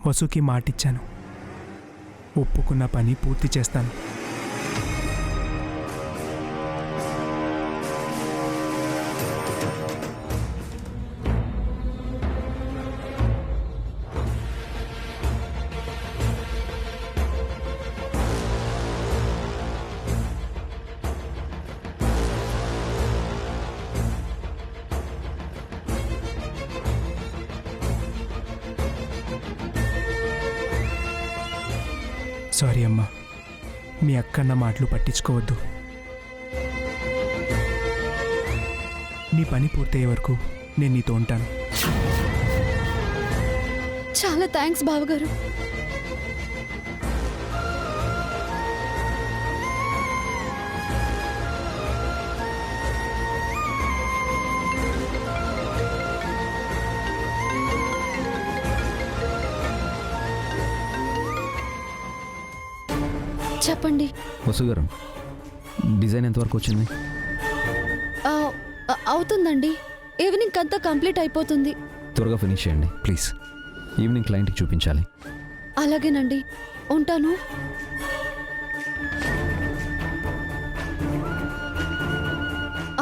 వసుకి మాటిచ్చాను, ఒప్పుకున్న పని పూర్తి చేస్తాను. సారీ అమ్మా, మీ అక్కన్న మాటలు పట్టించుకోవద్దు. నీ పని పూర్తయ్యే వరకు నేను నీతో ఉంటాను. చాలా థ్యాంక్స్ బావగారు. చెప్పండి. వసు గారు, డిజైన్ ఎంతవరకు వచ్చింది? అవుతుందండి, ఈవినింగ్ అంతా కంప్లీట్ అయిపోతుంది. త్వరగా ఫినిష్ చేయండి ప్లీజ్. ఈవినింగ్ క్లయింట్కి చూపించాలి. అలాగేనండి, ఉంటాను.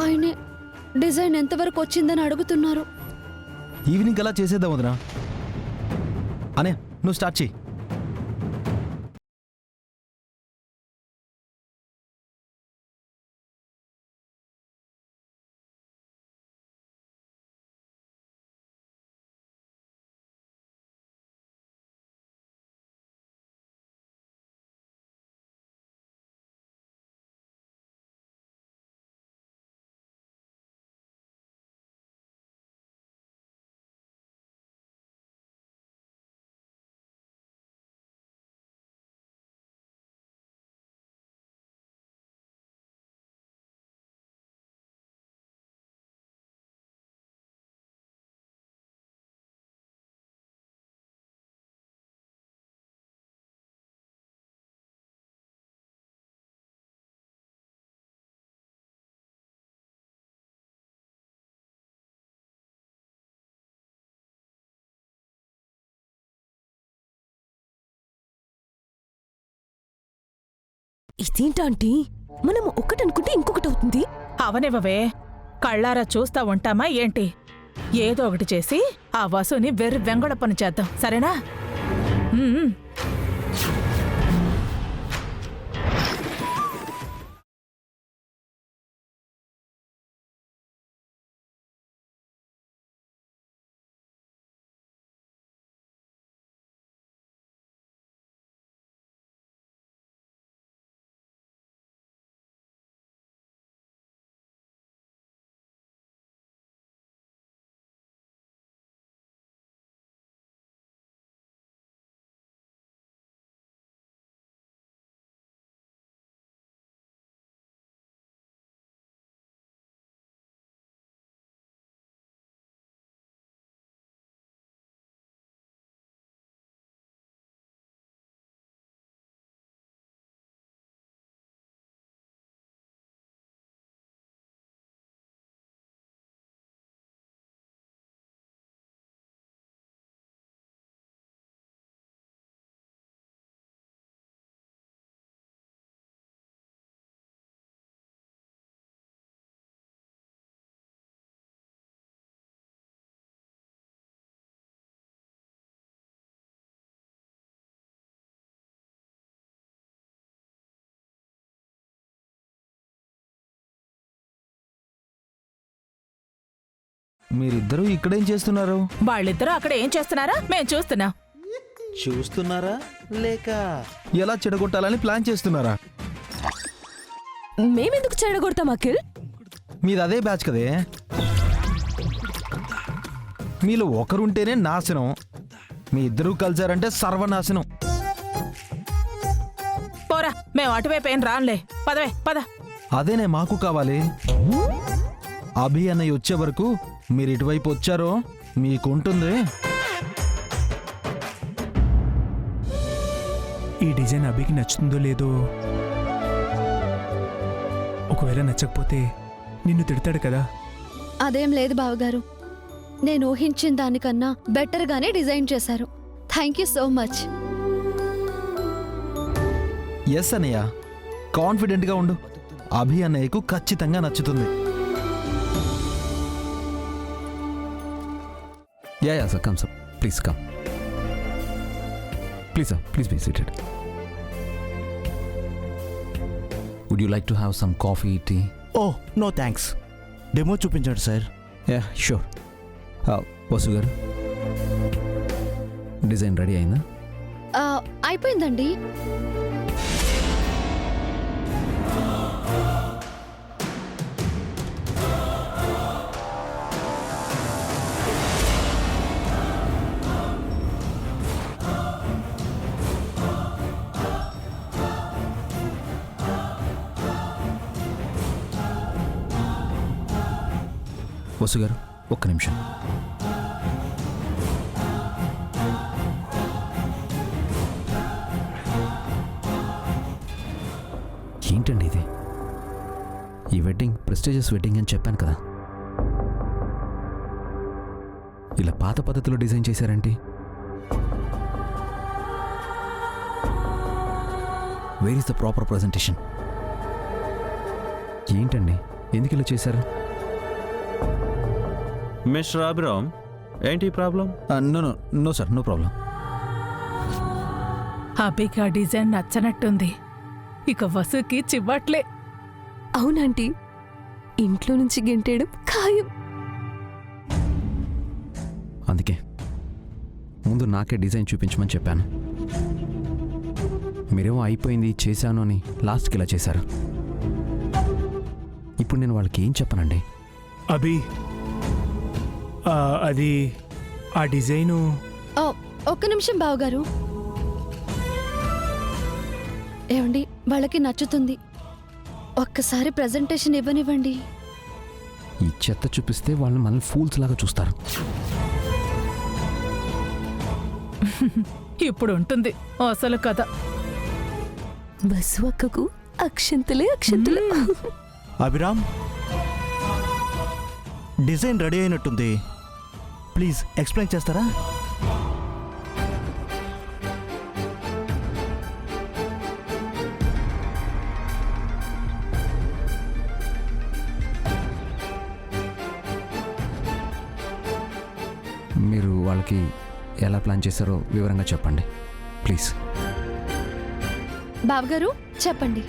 ఆయనే డిజైన్ ఎంతవరకు వచ్చిందని అడుగుతున్నారు. ఈవినింగ్ అలా చేసేద్దాం వదినా. అనే నువ్వు స్టార్ట్ చెయ్యి. ఇదేంటంటీ, మనం ఒక్కటనుకుంటే ఇంకొకటి అవుతుంది. అవనివ్వవే, కళ్ళారా చూస్తా ఉంటామా ఏంటి? ఏదో ఒకటి చేసి ఆ వసుని వెర్రి వెంగళ పని చేద్దాం, సరేనా? మీరిద్దరూ ఇక్కడేం చేస్తున్నారు? వాళ్ళిద్దరూ అక్కడ ఏం చేస్తున్నారా మేం చూస్తున్నాం. చూస్తున్నారా లేక ఎలా చెడగొట్టాలని ప్లాన్ చేస్తున్నారా? మేమెందుకు చెడగొడతాం అఖిల్? మీది అదే బ్యాచ్ కదే. మీలో ఒకరుంటేనే నాశనం, మీ ఇద్దరూ కలిసారంటే సర్వనాశనం. పోరా, మేము అటువైపు ఏం రానులే. పదవే పద. అదేనే మాకు కావాలి. అభి అన్నయ్య వచ్చే వరకు మీరు ఇటువైపు వచ్చారో మీకుంటుంది. ఈ డిజైన్ అభికి నచ్చుతుందో లేదో. ఒకవేళ నచ్చకపోతే నిన్ను తిడతాడు కదా. అదేం లేదు బావగారు, నేను ఊహించిన దానికన్నా బెటర్గానే డిజైన్ చేశారు. Thank you so much. Yes అన్నయ్య, కాన్ఫిడెంట్గా ఉండు. అభి అన్నయ్యకు ఖచ్చితంగా నచ్చుతుంది. Yeah sir, come sir, please come. Please sir, please be seated. Would you like to have some coffee, tea? Oh no thanks. Demo చూపించండి సార్. Yeah sure. వసు గారు, design ready అయిందా? అయిపోయిందండి. వసు గారు, ఒక్క నిమిషం. ఏంటండి ఇది? ఈ వెడ్డింగ్ ప్రెస్టీజియస్ వెడ్డింగ్ అని చెప్పాను కదా, ఇలా పాత పద్ధతిలో డిజైన్ చేశారేంటి? Where is the proper presentation? ఏంటండి, ఎందుకు ఇలా చేశారు? మిస్టర్ అభిరామ్, ఏంటి problem? No no no sir, no problem. అభికి ఆ డిజైన్ నచ్చనట్టుంది. ఇక వసుకి చివ్వట్లే. అవునంటీ, ఇంట్లో నుంచి గెంటేయడం ఖాయం. అందుకే ముందు నాకే డిజైన్ చూపించమని చెప్పాను. మీరేమో అయిపోయింది చేశాను అని లాస్ట్కి ఇలా చేశారు. ఇప్పుడు నేను వాళ్ళకి ఏం చెప్పనండి? అభి, అది ఆ డిజైను. ఒక్క నిమిషం బావగారు. ఏమండి, వాళ్ళకి నచ్చుతుంది. ఒక్కసారి ప్రెజెంటేషన్ ఇవ్వనివ్వండి. ఈ చెత్త చూపిస్తే వాళ్ళు మనల్ని ఫూల్స్ లాగా చూస్తారు. ఇప్పుడు ఉంటుంది అసలు కథ. బస్సు అక్కకు అక్షంతలే అక్షంతలే. అభిరామ్, డిజైన్ రెడీ అయినట్టుంది. ప్లీజ్ ఎక్స్ప్లెయిన్ చేస్తారా? మీరు వాళ్ళకి ఎలా ప్లాన్ చేశారో వివరంగా చెప్పండి ప్లీజ్. బావగారు చెప్పండి.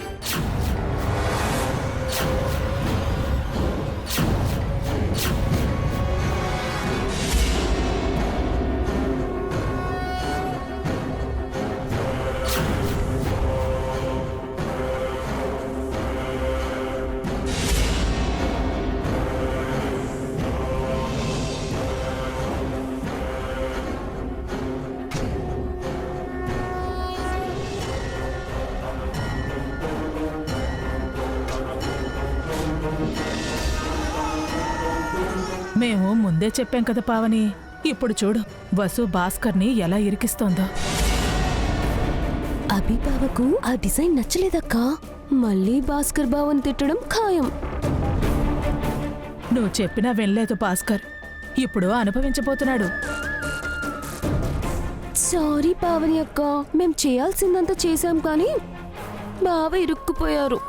మేము ముందే చెప్పాం కదా పావని. ఇప్పుడు చూడు వసు భాస్కర్ని ఎలా ఇరికిస్తోందో. అభి బావకు ఆ డిజైన్ నచ్చలేదక్కా. మళ్ళీ భాస్కర్ బావని తిట్టడం ఖాయం. నువ్వు చెప్పినా వినలేదు భాస్కర్. ఇప్పుడు అనుభవించబోతున్నాడు. సారీ పావని అక్క, మేం చేయాల్సిందంతా చేశాం కానీ బావ ఇరుక్కుపోయారు.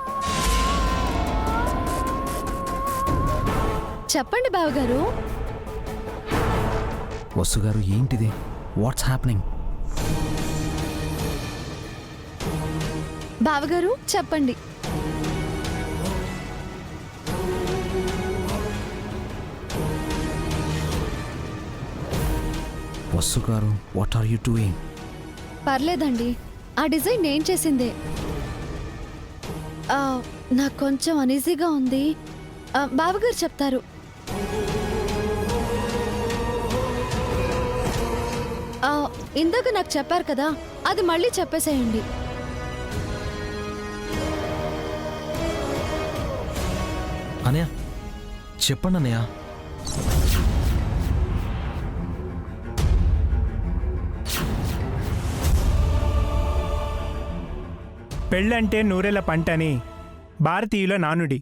చెప్పండి బావగారు. వసు గారు, ఏంటిది? What's happening? బావగారు చెప్పండి. వసు గారు, వాట్ ఆర్ యూ డూయింగ్? పర్లేదండి, ఆ డిజైన్ నేను చేసిందే. నాకు కొంచెం అనీజీగా ఉంది. బావగారు చెప్తారు. ఇందాక నాకు చెప్పారు కదా, అది మళ్ళీ చెప్పేసేయండి. అనయ్య చెప్పండి అన్నయ్య. పెళ్ళంటే నూరెల పంటని భారతీయుల నానుడి.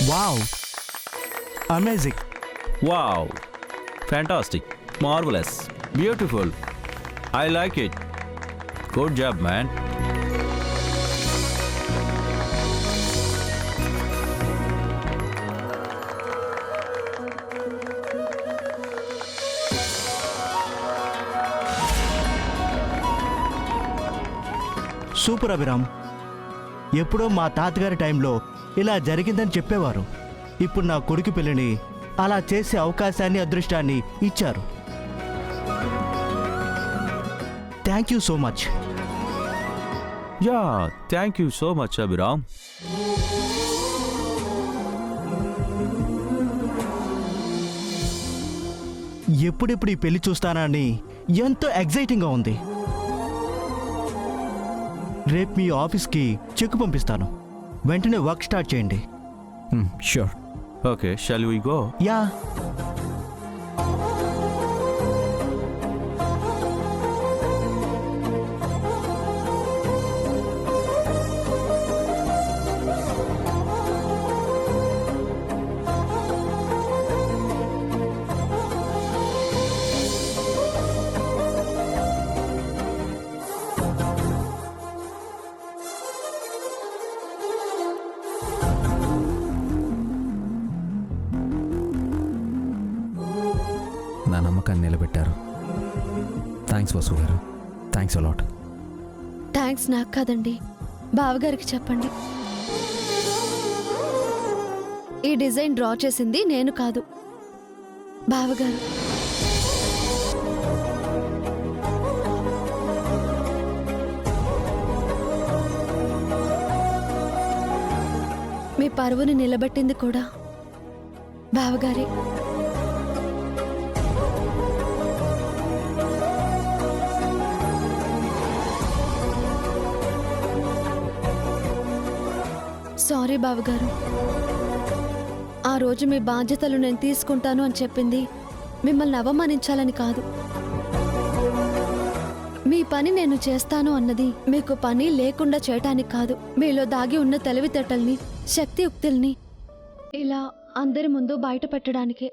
Wow, amazing. Wow. Fantastic. Marvelous. Beautiful. I like it. Good job, man. Super Abhiram. ఎప్పుడో మా తాతగారి టైంలో ఇలా జరిగిందని చెప్పేవారు. ఇప్పుడు నా కొడుకు పెళ్ళిని అలా చేసే అవకాశాన్ని, అదృష్టాన్ని ఇచ్చారు. Thank you so much. Yeah, thank you so much, Abhiram. ఎప్పుడెప్పుడు ఈ పెళ్లి చూస్తానా అని ఎంతో ఎగ్జైటింగ్గా ఉంది. రేపు మీ ఆఫీస్కి చెక్ పంపిస్తాను. వెంటనే వర్క్ స్టార్ట్ చేయండి. Sure. Okay, shall we go? Yeah. నా నమ్మకాన్ని నిలబెట్టారు. థ్యాంక్స్ వసు గారు. Thanks a lot. థ్యాంక్స్ నాకు కాదండి, బావగారికి చెప్పండి. ఈ డిజైన్ డ్రా చేసింది నేను కాదు, బావగారు. మీ పరువుని నిలబెట్టింది కూడా బావగారే. సారీ బావగారు, ఆ రోజు మీ బాధ్యతలు నేను తీసుకుంటాను అని చెప్పింది మిమ్మల్ని అవమానించాలని కాదు. మీ పని నేను చేస్తాను అన్నది మీకు పని లేకుండా చేయటానికి కాదు, మీలో దాగి ఉన్న తెలివితేటల్ని, శక్తియుక్తుల్ని ఇలా అందరి ముందు బయట పెట్టడానికే.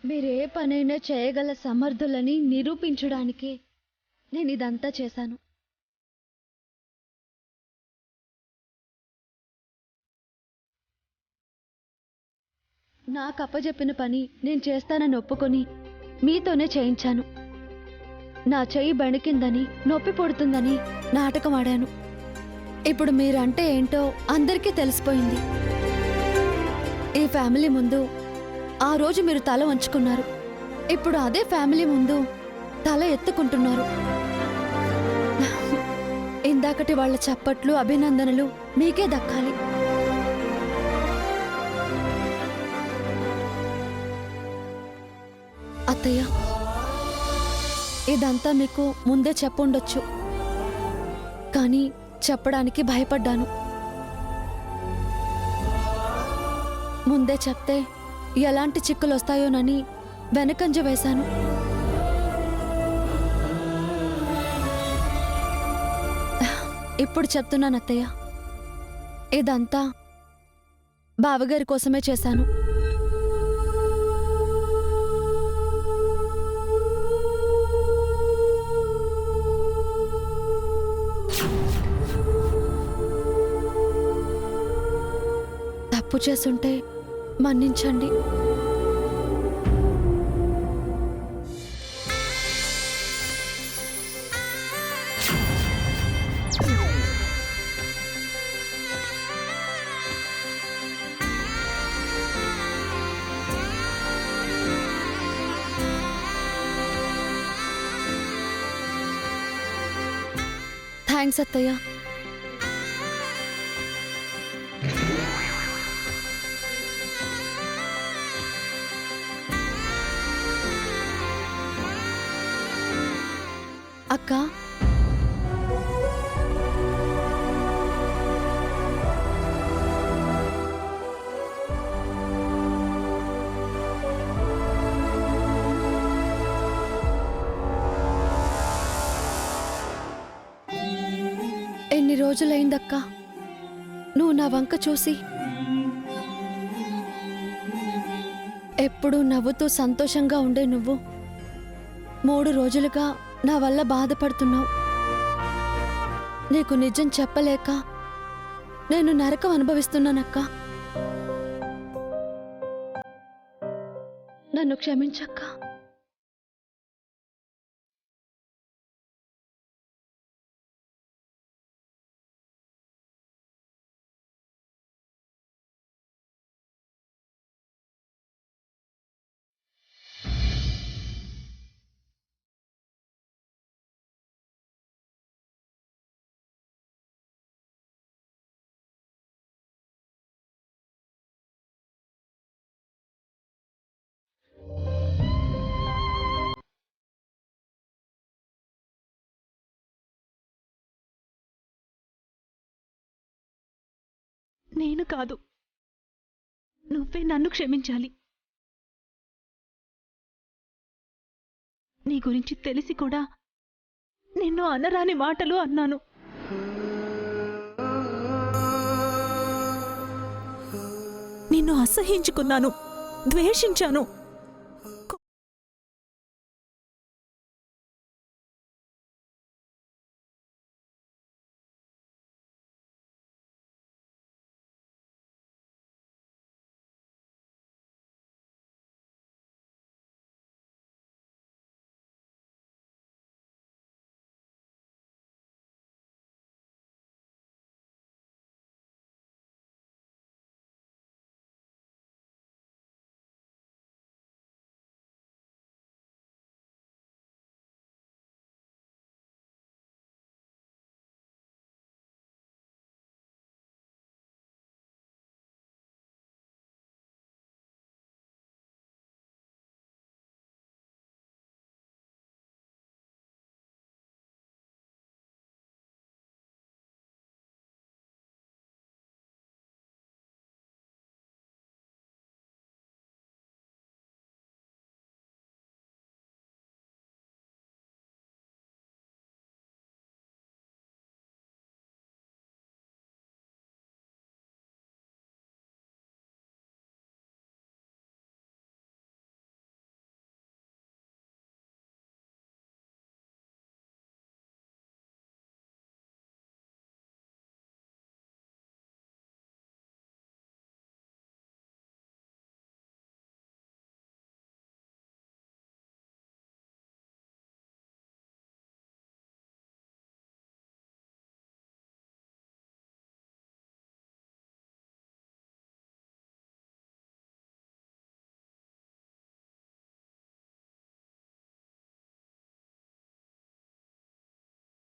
మీరే పనైనా చేయగల సమర్థులని నిరూపించడానికే నేను ఇదంతా చేశాను. నాకు అప్పచెప్పిన పని నేను చేస్తానని ఒప్పుకొని మీతోనే చేయించాను. నా చెయ్యి బణికిందని, నొప్పి పుడుతుందని నాటకం ఆడాను. ఇప్పుడు మీరంటే ఏంటో అందరికీ తెలిసిపోయింది. ఈ ఫ్యామిలీ ముందు ఆ రోజు మీరు తల వంచుకున్నారు, ఇప్పుడు అదే ఫ్యామిలీ ముందు తల ఎత్తుకుంటున్నారు. ఇందాకటి వాళ్ళ చప్పట్లు, అభినందనలు మీకే దక్కాలి. అత్తయ్య, ఇదంతా మీకు ముందే చెప్పుండొచ్చు, కానీ చెప్పడానికి భయపడ్డాను. ముందే చెప్తే ఎలాంటి చిక్కులు వస్తాయోనని వెనకంజ వేశాను. ఇప్పుడు చెప్తున్నాను అత్తయ్య, ఇదంతా బావగారి కోసమే చేశాను. తప్పు చేసుంటే మన్నించండి. థ్యాంక్స్ అత్తయ్య. అక్క, రోజులైందక్కా నువ్వు నా వంక చూసి. ఎప్పుడూ నవ్వుతూ సంతోషంగా ఉండే నువ్వు 3 రోజులుగా నా వల్ల బాధపడుతున్నావు. నీకు నిజం చెప్పలేక నేను నరకం అనుభవిస్తున్నానక్కా. నన్ను క్షమించక్కా. నేను కాదు, నువ్వే నన్ను క్షమించాలి. నీ గురించి తెలిసి కూడా నిన్ను అనరాని మాటలు అన్నాను. నిన్ను అసహించుకున్నాను, ద్వేషించాను.